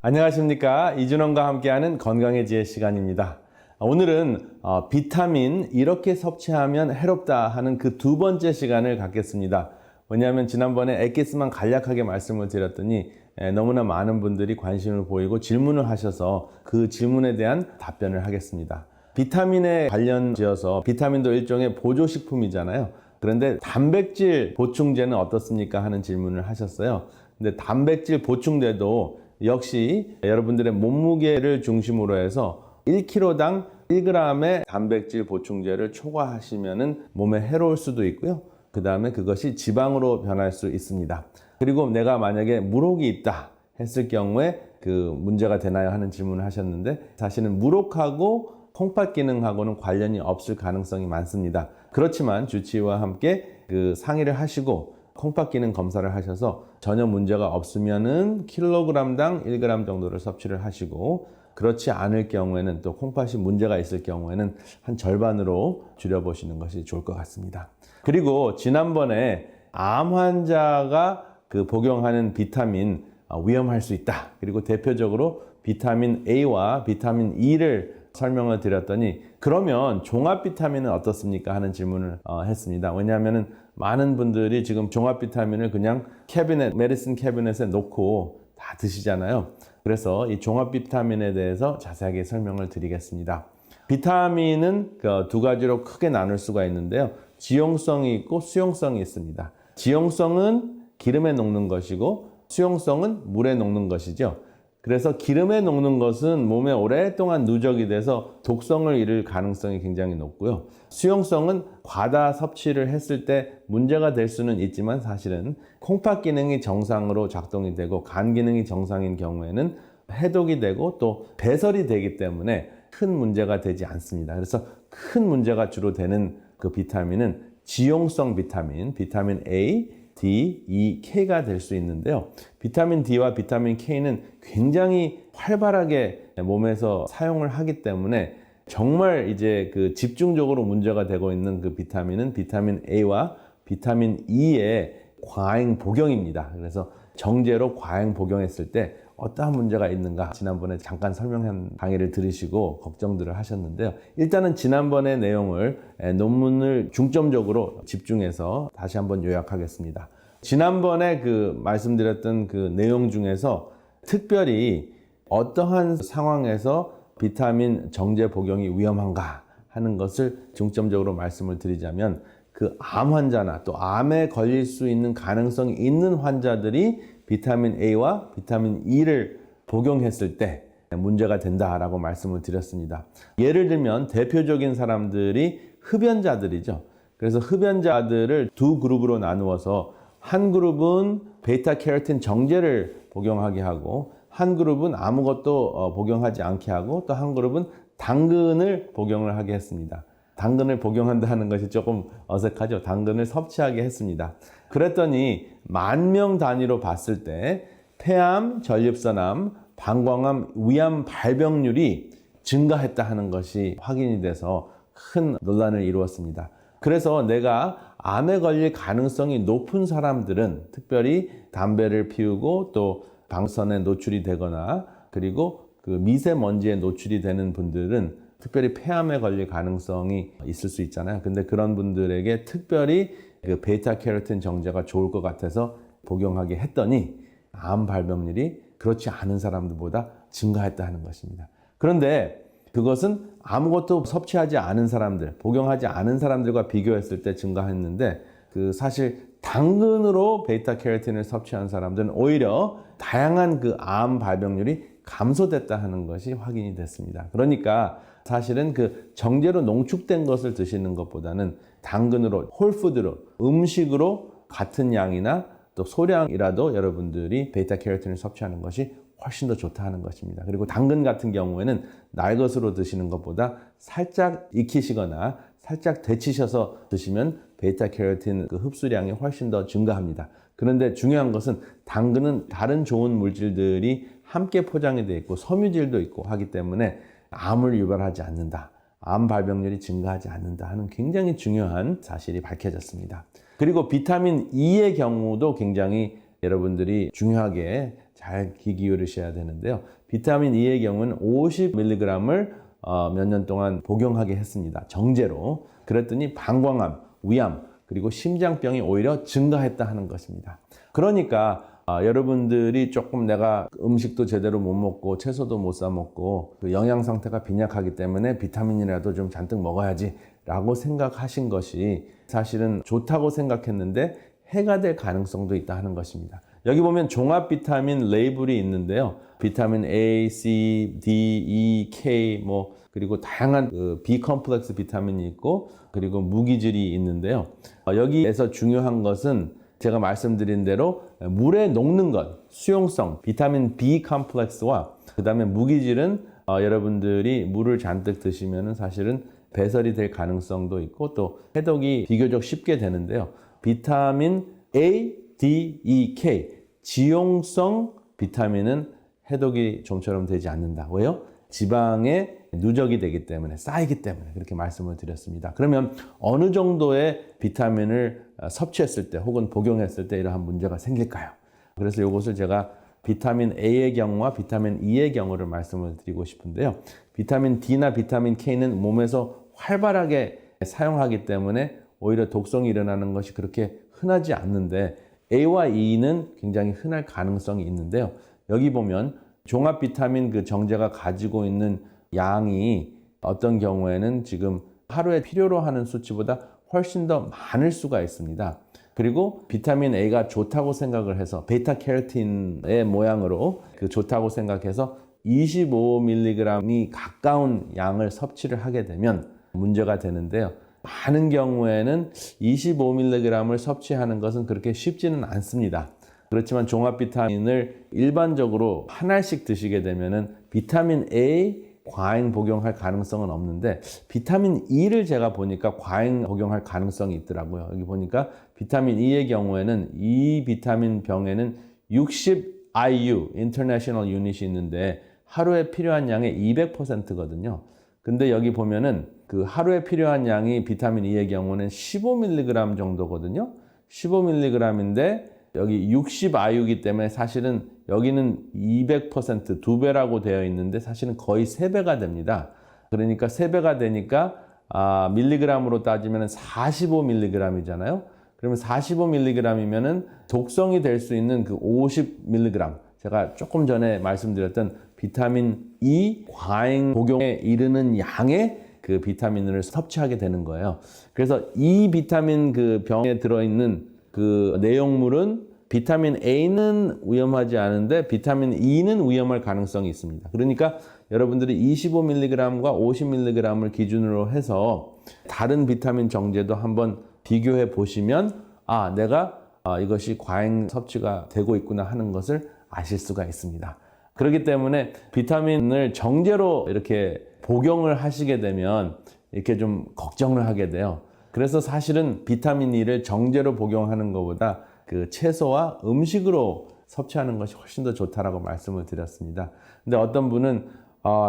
안녕하십니까, 이준원과 함께하는 건강의 지혜 시간입니다. 오늘은 비타민 이렇게 섭취하면 해롭다 하는 그 두 번째 시간을 갖겠습니다. 왜냐하면 지난번에 엑기스만 간략하게 말씀을 드렸더니 너무나 많은 분들이 관심을 보이고 질문을 하셔서 그 질문에 대한 답변을 하겠습니다. 비타민에 관련지어서 비타민도 일종의 보조식품이잖아요. 그런데 단백질 보충제는 어떻습니까 하는 질문을 하셨어요. 근데 단백질 보충제도 역시 여러분들의 몸무게를 중심으로 해서 1kg당 1g의 단백질 보충제를 초과하시면 몸에 해로울 수도 있고요. 그 다음에 그것이 지방으로 변할 수 있습니다. 그리고 내가 만약에 물혹이 있다 했을 경우에 그 문제가 되나요 하는 질문을 하셨는데, 사실은 물혹하고 콩팥 기능하고는 관련이 없을 가능성이 많습니다. 그렇지만 주치의와 함께 그 상의를 하시고 콩팥 기능 검사를 하셔서 전혀 문제가 없으면은 킬로그램당 1g 정도를 섭취를 하시고, 그렇지 않을 경우에는 또 콩팥이 문제가 있을 경우에는 한 절반으로 줄여보시는 것이 좋을 것 같습니다. 그리고 지난번에 암 환자가 그 복용하는 비타민 위험할 수 있다. 그리고 대표적으로 비타민 A와 비타민 E를 설명을 드렸더니, 그러면 종합 비타민은 어떻습니까 하는 질문을 했습니다. 왜냐하면 많은 분들이 지금 종합 비타민을 그냥 메디슨 캐비넷에 놓고 다 드시잖아요. 그래서 이 종합 비타민에 대해서 자세하게 설명을 드리겠습니다. 비타민은 두 가지로 크게 나눌 수가 있는데요. 지용성이 있고 수용성이 있습니다. 지용성은 기름에 녹는 것이고 수용성은 물에 녹는 것이죠. 그래서 기름에 녹는 것은 몸에 오랫동안 누적이 돼서 독성을 잃을 가능성이 굉장히 높고요. 수용성은 과다 섭취를 했을 때 문제가 될 수는 있지만, 사실은 콩팥 기능이 정상으로 작동이 되고 간 기능이 정상인 경우에는 해독이 되고 또 배설이 되기 때문에 큰 문제가 되지 않습니다. 그래서 큰 문제가 주로 되는 그 비타민은 지용성 비타민, 비타민 A, D, E, K가 될 수 있는데요. 비타민 D와 비타민 K는 굉장히 활발하게 몸에서 사용을 하기 때문에 정말 이제 그 집중적으로 문제가 되고 있는 그 비타민은 비타민 A와 비타민 E의 과잉 복용입니다. 그래서 정제로 과잉 복용했을 때 어떠한 문제가 있는가 지난번에 잠깐 설명한 강의를 들으시고 걱정들을 하셨는데요. 일단은 지난번의 내용을 논문을 중점적으로 집중해서 다시 한번 요약하겠습니다. 지난번에 그 말씀드렸던 그 내용 중에서 특별히 어떠한 상황에서 비타민 정제 복용이 위험한가 하는 것을 중점적으로 말씀을 드리자면, 그 암 환자나 또 암에 걸릴 수 있는 가능성이 있는 환자들이 비타민 A와 비타민 E를 복용했을 때 문제가 된다라고 말씀을 드렸습니다. 예를 들면 대표적인 사람들이 흡연자들이죠. 그래서 흡연자들을 두 그룹으로 나누어서 한 그룹은 베타캐로틴 정제를 복용하게 하고, 한 그룹은 아무것도 복용하지 않게 하고, 또 한 그룹은 당근을 복용을 하게 했습니다. 당근을 복용한다는 것이 조금 어색하죠. 당근을 섭취하게 했습니다. 그랬더니 10,000명 단위로 봤을 때 폐암, 전립선암, 방광암, 위암 발병률이 증가했다 하는 것이 확인이 돼서 큰 논란을 이루었습니다. 그래서 내가 암에 걸릴 가능성이 높은 사람들은, 특별히 담배를 피우고 또 방선에 노출이 되거나 그리고 그 미세먼지에 노출이 되는 분들은 특별히 폐암에 걸릴 가능성이 있을 수 있잖아요. 근데 그런 분들에게 특별히 그 베타캐로틴 정제가 좋을 것 같아서 복용하게 했더니 암 발병률이 그렇지 않은 사람들보다 증가했다는 것입니다. 그런데 그것은 아무것도 섭취하지 않은 사람들, 복용하지 않은 사람들과 비교했을 때 증가했는데, 그 사실 당근으로 베타캐로틴을 섭취한 사람들은 오히려 다양한 그 암 발병률이 감소됐다 하는 것이 확인이 됐습니다. 그러니까 사실은 그 정제로 농축된 것을 드시는 것보다는 당근으로, 홀푸드로, 음식으로 같은 양이나 또 소량이라도 여러분들이 베타캐로틴을 섭취하는 것이 훨씬 더 좋다 하는 것입니다. 그리고 당근 같은 경우에는 날것으로 드시는 것보다 살짝 익히시거나 살짝 데치셔서 드시면 베타캐로틴 그 흡수량이 훨씬 더 증가합니다. 그런데 중요한 것은 당근은 다른 좋은 물질들이 함께 포장이 되어 있고 섬유질도 있고 하기 때문에 암을 유발하지 않는다, 암 발병률이 증가하지 않는다 하는 굉장히 중요한 사실이 밝혀졌습니다. 그리고 비타민 E의 경우도 굉장히 여러분들이 중요하게 잘 귀 기울이셔야 되는데요. 비타민 E의 경우는 50mg을 몇 년 동안 복용하게 했습니다. 정제로. 그랬더니 방광암, 위암, 그리고 심장병이 오히려 증가했다 하는 것입니다. 그러니까 여러분들이 조금 내가 음식도 제대로 못 먹고 채소도 못 사 먹고 그 영양 상태가 빈약하기 때문에 비타민이라도 좀 잔뜩 먹어야지 라고 생각하신 것이 사실은 좋다고 생각했는데 해가 될 가능성도 있다 하는 것입니다. 여기 보면 종합 비타민 레이블이 있는데요. 비타민 A, C, D, E, K 그리고 다양한 B 컴플렉스 비타민이 있고 그리고 무기질이 있는데요. 여기에서 중요한 것은 제가 말씀드린 대로 물에 녹는 것, 수용성, 비타민 B 컴플렉스와 그 다음에 무기질은 여러분들이 물을 잔뜩 드시면 사실은 배설이 될 가능성도 있고 또 해독이 비교적 쉽게 되는데요. 비타민 A, D, E, K, 지용성 비타민은 해독이 좀처럼 되지 않는다. 왜요? 지방에 누적이 되기 때문에, 쌓이기 때문에 그렇게 말씀을 드렸습니다. 그러면 어느 정도의 비타민을 섭취했을 때 혹은 복용했을 때 이러한 문제가 생길까요? 그래서 이것을 제가 비타민 A의 경우와 비타민 E의 경우를 말씀을 드리고 싶은데요. 비타민 D나 비타민 K는 몸에서 활발하게 사용하기 때문에 오히려 독성이 일어나는 것이 그렇게 흔하지 않는데 A와 E는 굉장히 흔할 가능성이 있는데요. 여기 보면 종합 비타민 그 정제가 가지고 있는 양이 어떤 경우에는 지금 하루에 필요로 하는 수치보다 훨씬 더 많을 수가 있습니다. 그리고 비타민 A가 좋다고 생각을 해서 베타캐로틴의 모양으로 그 좋다고 생각해서 25mg이 가까운 양을 섭취를 하게 되면 문제가 되는데요. 많은 경우에는 25mg을 섭취하는 것은 그렇게 쉽지는 않습니다. 그렇지만 종합 비타민을 일반적으로 한 알씩 드시게 되면은 비타민 A 과잉 복용할 가능성은 없는데 비타민 E를 제가 보니까 과잉 복용할 가능성이 있더라고요. 여기 보니까 비타민 E의 경우에는 이 비타민 병에는 60 IU, International Unit이 있는데 하루에 필요한 양의 200%거든요. 근데 여기 보면은 그 하루에 필요한 양이 비타민 E의 경우는 15mg 정도거든요. 15mg인데 여기 60 IU이기 때문에 사실은 여기는 200% 2배라고 되어 있는데 사실은 거의 3배가 됩니다. 그러니까 3배가 되니까 밀리그램으로 따지면 45mg이잖아요. 그러면 45mg이면은 독성이 될 수 있는 그 50mg, 제가 조금 전에 말씀드렸던 비타민 E 과잉 복용에 이르는 양의 그 비타민을 섭취하게 되는 거예요. 그래서 이 비타민 그 병에 들어있는 그 내용물은 비타민 A는 위험하지 않은데 비타민 E는 위험할 가능성이 있습니다. 그러니까 여러분들이 25mg과 50mg을 기준으로 해서 다른 비타민 정제도 한번 비교해 보시면 내가 이것이 과잉 섭취가 되고 있구나 하는 것을 아실 수가 있습니다. 그렇기 때문에 비타민을 정제로 이렇게 복용을 하시게 되면 이렇게 좀 걱정을 하게 돼요. 그래서 사실은 비타민 E를 정제로 복용하는 것보다 그 채소와 음식으로 섭취하는 것이 훨씬 더 좋다라고 말씀을 드렸습니다. 근데 어떤 분은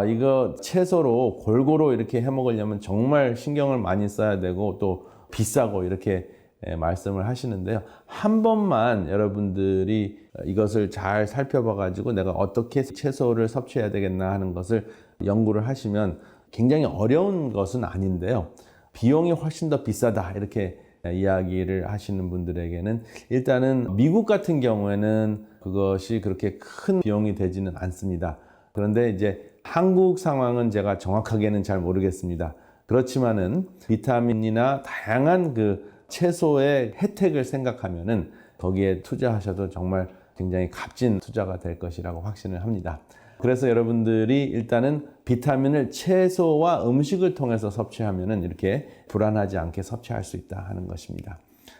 이거 채소로 골고루 이렇게 해 먹으려면 정말 신경을 많이 써야 되고 또 비싸고 이렇게 말씀을 하시는데요. 한 번만 여러분들이 이것을 잘 살펴봐 가지고 내가 어떻게 채소를 섭취해야 되겠나 하는 것을 연구를 하시면 굉장히 어려운 것은 아닌데요. 비용이 훨씬 더 비싸다 이렇게 이야기를 하시는 분들에게는 일단은 미국 같은 경우에는 그것이 그렇게 큰 비용이 되지는 않습니다. 그런데 이제 한국 상황은 제가 정확하게는 잘 모르겠습니다. 그렇지만은 비타민이나 다양한 그 채소의 혜택을 생각하면은 거기에 투자하셔도 정말 굉장히 값진 투자가 될 것이라고 확신을 합니다. 그래서 여러분들이 일단은 비타민을 채소와 음식을 통해서 섭취하면은 이렇게 불안하지 않게 섭취할 수 있다 하는 것입니다.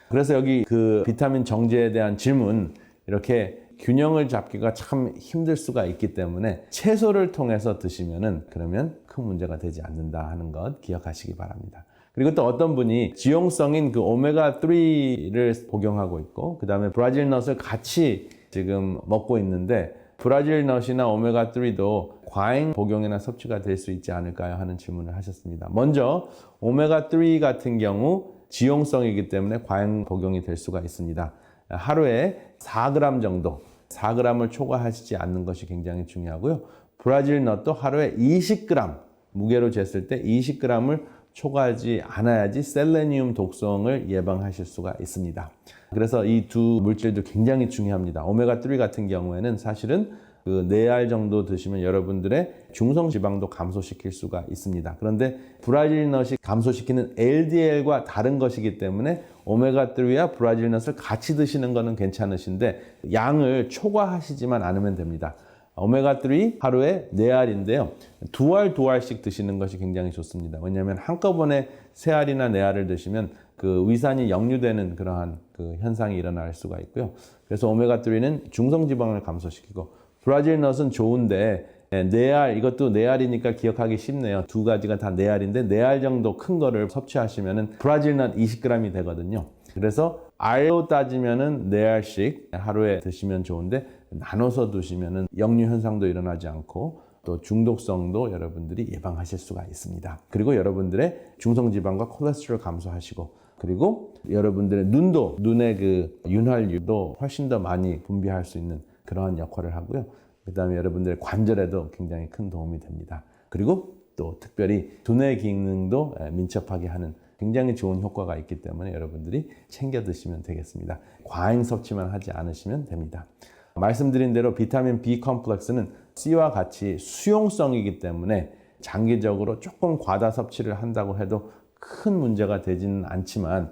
그래서 여기 그 비타민 정제에 대한 질문, 이렇게 균형을 잡기가 참 힘들 수가 있기 때문에 채소를 통해서 드시면은 그러면 큰 문제가 되지 않는다 하는 것 기억하시기 바랍니다. 그리고 또 어떤 분이 지용성인 그 오메가3를 복용하고 있고 그 다음에 브라질 넛을 같이 지금 먹고 있는데 브라질 넛이나 오메가3도 과잉 복용이나 섭취가 될 수 있지 않을까요? 하는 질문을 하셨습니다. 먼저 오메가3 같은 경우 지용성이기 때문에 과잉 복용이 될 수가 있습니다. 하루에 4g 정도, 4g을 초과하시지 않는 것이 굉장히 중요하고요. 브라질 넛도 하루에 20g, 무게로 쟀을 때 20g을 초과하지 않아야지 셀레니움 독성을 예방하실 수가 있습니다. 그래서 이 두 물질도 굉장히 중요합니다. 오메가3 같은 경우에는 사실은 그 4알 정도 드시면 여러분들의 중성 지방도 감소시킬 수가 있습니다. 그런데 브라질 넛이 감소시키는 LDL과 다른 것이기 때문에 오메가3와 브라질 넛을 같이 드시는 것은 괜찮으신데 양을 초과하시지만 않으면 됩니다. 오메가3 하루에 4알인데요. 2알 드시는 것이 굉장히 좋습니다. 왜냐하면 한꺼번에 3알이나 4알을 드시면 그 위산이 역류되는 그러한 그 현상이 일어날 수가 있고요. 그래서 오메가3는 중성지방을 감소시키고 브라질 넛은 좋은데 4알, 이것도 4알이니까 기억하기 쉽네요. 두 가지가 다 4알인데 4알 정도 큰 거를 섭취하시면은 브라질 넛 20g이 되거든요. 그래서 알로 따지면은 4알씩 하루에 드시면 좋은데 나눠서 드시면은 역류 현상도 일어나지 않고 또 중독성도 여러분들이 예방하실 수가 있습니다. 그리고 여러분들의 중성지방과 콜레스테롤 감소하시고, 그리고 여러분들의 눈의 그 윤활유도 훨씬 더 많이 분비할 수 있는 그러한 역할을 하고요. 그 다음에 여러분들의 관절에도 굉장히 큰 도움이 됩니다. 그리고 또 특별히 두뇌 기능도 민첩하게 하는 굉장히 좋은 효과가 있기 때문에 여러분들이 챙겨 드시면 되겠습니다. 과잉 섭취만 하지 않으시면 됩니다. 말씀드린 대로 비타민 B 컴플렉스는 C와 같이 수용성이기 때문에 장기적으로 조금 과다 섭취를 한다고 해도 큰 문제가 되지는 않지만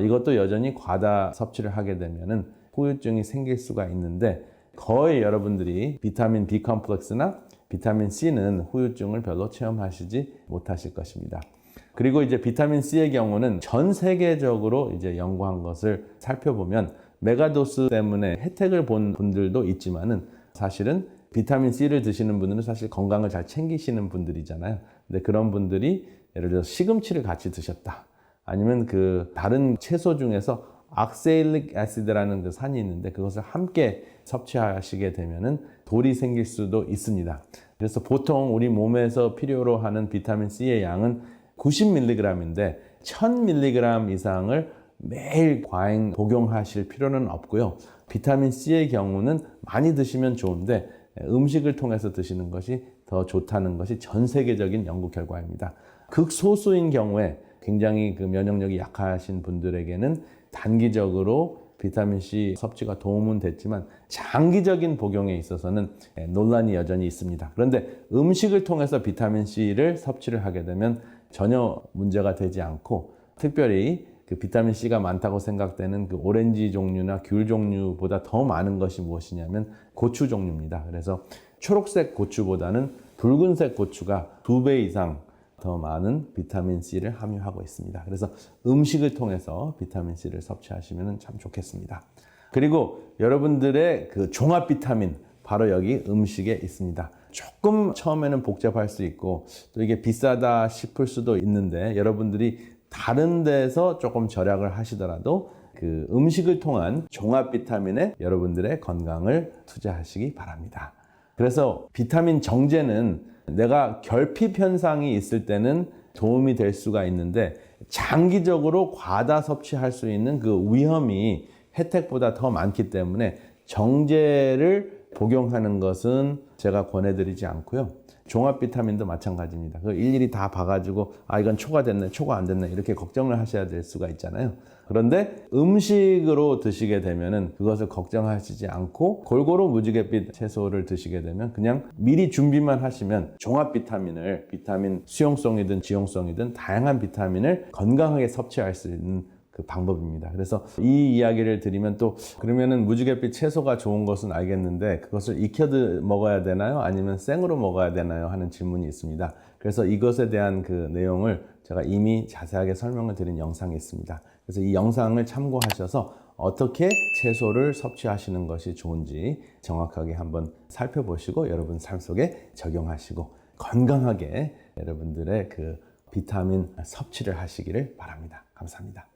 이것도 여전히 과다 섭취를 하게 되면은 후유증이 생길 수가 있는데 거의 여러분들이 비타민 B 컴플렉스나 비타민 C는 후유증을 별로 체험하시지 못하실 것입니다. 그리고 이제 비타민 C의 경우는 전 세계적으로 이제 연구한 것을 살펴보면 메가도스 때문에 혜택을 본 분들도 있지만은 사실은 비타민 C를 드시는 분들은 사실 건강을 잘 챙기시는 분들이잖아요. 근데 그런 분들이 예를 들어서 시금치를 같이 드셨다. 아니면 그 다른 채소 중에서 악세일릭 애시드라는 그 산이 있는데 그것을 함께 섭취하시게 되면은 돌이 생길 수도 있습니다. 그래서 보통 우리 몸에서 필요로 하는 비타민 C의 양은 90mg인데 1000mg 이상을 매일 과잉 복용하실 필요는 없고요. 비타민 C의 경우는 많이 드시면 좋은데 음식을 통해서 드시는 것이 더 좋다는 것이 전 세계적인 연구 결과입니다. 극소수인 경우에 굉장히 그 면역력이 약하신 분들에게는 단기적으로 비타민 C 섭취가 도움은 됐지만 장기적인 복용에 있어서는 논란이 여전히 있습니다. 그런데 음식을 통해서 비타민 C를 섭취를 하게 되면 전혀 문제가 되지 않고, 특별히 그 비타민 C가 많다고 생각되는 그 오렌지 종류나 귤 종류보다 더 많은 것이 무엇이냐면 고추 종류입니다. 그래서 초록색 고추보다는 붉은색 고추가 2배 이상 더 많은 비타민 C를 함유하고 있습니다. 그래서 음식을 통해서 비타민 C를 섭취하시면 참 좋겠습니다. 그리고 여러분들의 그 종합 비타민, 바로 여기 음식에 있습니다. 조금 처음에는 복잡할 수 있고 또 이게 비싸다 싶을 수도 있는데 여러분들이 다른 데서 조금 절약을 하시더라도 그 음식을 통한 종합 비타민에 여러분들의 건강을 투자하시기 바랍니다. 그래서 비타민 정제는 내가 결핍 현상이 있을 때는 도움이 될 수가 있는데 장기적으로 과다 섭취할 수 있는 그 위험이 혜택보다 더 많기 때문에 정제를 복용하는 것은 제가 권해드리지 않고요. 종합 비타민도 마찬가지입니다. 그걸 일일이 다 봐가지고 이건 초과됐네, 초과 안 됐네 이렇게 걱정을 하셔야 될 수가 있잖아요. 그런데 음식으로 드시게 되면은 그것을 걱정하시지 않고 골고루 무지갯빛 채소를 드시게 되면 그냥 미리 준비만 하시면 종합 비타민을, 비타민 수용성이든 지용성이든 다양한 비타민을 건강하게 섭취할 수 있는 그 방법입니다. 그래서 이 이야기를 드리면 또 그러면은 무지갯빛 채소가 좋은 것은 알겠는데 그것을 익혀 먹어야 되나요? 아니면 생으로 먹어야 되나요? 하는 질문이 있습니다. 그래서 이것에 대한 그 내용을 제가 이미 자세하게 설명을 드린 영상이 있습니다. 그래서 이 영상을 참고하셔서 어떻게 채소를 섭취하시는 것이 좋은지 정확하게 한번 살펴보시고 여러분 삶 속에 적용하시고 건강하게 여러분들의 그 비타민 섭취를 하시기를 바랍니다. 감사합니다.